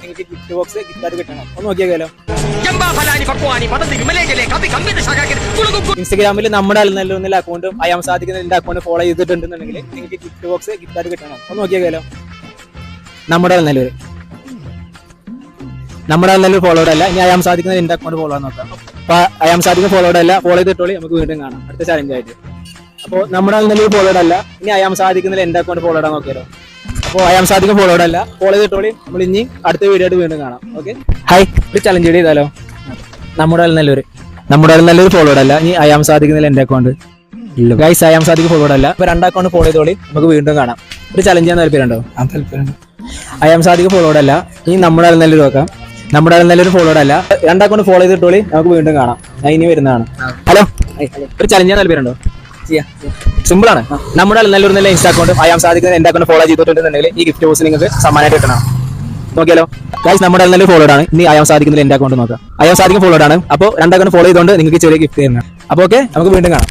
നിങ്ങൾക്ക് gift box gift card കിട്ടണം. ഒന്ന് നോക്കിയാലോ. ഇൻസ്റ്റാഗ്രാമിൽ നമ്മുടെ അൽനല്ലൂരിലെ അക്കൗണ്ടും അയാം സാധിക്കുന്നതിന്റെ അക്കൗണ്ട് ഫോളോ ചെയ്തിട്ടുണ്ടെന്നുണ്ടെങ്കിൽ നിങ്ങൾക്ക് ഗിഫ്റ്റ് ബോക്സ് ഗിഫ്റ്റ് കാർഡ് കിട്ടണം. ഒന്ന് നോക്കിയാലോ. നമ്മുടെ അൽനല്ലൂർ ഫോളോഡ് അല്ല. ഇനി അയാം സാധിക്കുന്ന എന്റെ അക്കൗണ്ട് ഫോളോ നോക്കാം. അപ്പൊ അയാം സാധിക്കുന്ന ഫോളോഡ് അല്ല, ഫോളോ ചെയ്തിട്ടോളി. നമുക്ക് വീണ്ടും കാണാം അടുത്ത ചാലഞ്ച് ആയിട്ട്. അപ്പോൾ നമ്മുടെ അൽനല്ലൂർ ഫോളോഡ് അല്ല, ഇനി അയാം സാധിക്കുന്ന എന്റെ അക്കൗണ്ട് ഫോളോ ഇടാൻ നോക്കിയാലോ. അപ്പോൾ അയാം സാധിക്കുന്ന ഫോളോഡ് അല്ല, ഫോളോ ചെയ്തിട്ടോളി. നമ്മൾ ഇനി അടുത്ത വീഡിയോ ആയിട്ട് വീണ്ടും കാണാം. Okay, hi. ഒരു ചലഞ്ച് ചെയ്താലോ. നമ്മുടെ അൽനല്ലൂർ ഫോളോഡ് അല്ല, ഇനി അയാം സാധിക്കുന്ന എന്റെ അക്കൗണ്ട് ഗൈസ്. അയാം സാധിക്കുന്ന ഫോളോഡ് അല്ല. ഇപ്പൊ 2 അക്കൗണ്ട് ഫോളോ ചെയ്തോളി. നമുക്ക് വീണ്ടും കാണാം. ഒരു ചലഞ്ച് ചെയ്യാൻ താല്പര്യമുണ്ടോ? അയാം സാധിക്കുന്ന ഫോളോഡ് അല്ല, ഇനി നമ്മുടെ അൽനല്ലൂർ നോക്കാം. നമ്മുടെ അൽനല്ലൂർ ഫോളോഡ് അല്ല, 2 അക്കൗണ്ട് ഫോളോ ചെയ്തിട്ടോളി. നമുക്ക് വീണ്ടും കാണാം. ഇനി വരുന്നതാണ്. ഹലോ, ഒരു ചലഞ്ച് ചെയ്യാൻ താല്പര്യമുണ്ടോ? സിമ്പിൾ ആണ്. നമ്മുടെ അൽനല്ലൂർ ഇൻസ്റ്റാ അക്കൗണ്ടും അയാം സാധിക്കുന്ന എന്റെ അക്കൗണ്ട് ഫോളോ ചെയ്തിട്ടുണ്ടെന്നുണ്ടെങ്കിൽ ഈ ഗിഫ്റ്റ് ബോക്സ് നിങ്ങൾക്ക് സമ്മാനമായിട്ട് കിട്ടണം. നോക്കിയാലോ ഗൈസ്. നമ്മുടെ അൽനല്ലൂർ ഫോളോഡ് ആണ്, ഇനി അയാം സാധിക്കുന്ന എന്റെ അക്കൗണ്ട് നോക്കാം. അയാം സാധിക്കുന്ന ഫോളോഡ് ആണ്. അപ്പോൾ 2 അക്കൗണ്ട് ഫോളോ ചെയ്തുകൊണ്ട് നിങ്ങൾക്ക് ചെറിയ ഗിഫ്റ്റ് തരുന്നത്. അപ്പോൾ ഓക്കെ, നമുക്ക് വീണ്ടും കാണാം.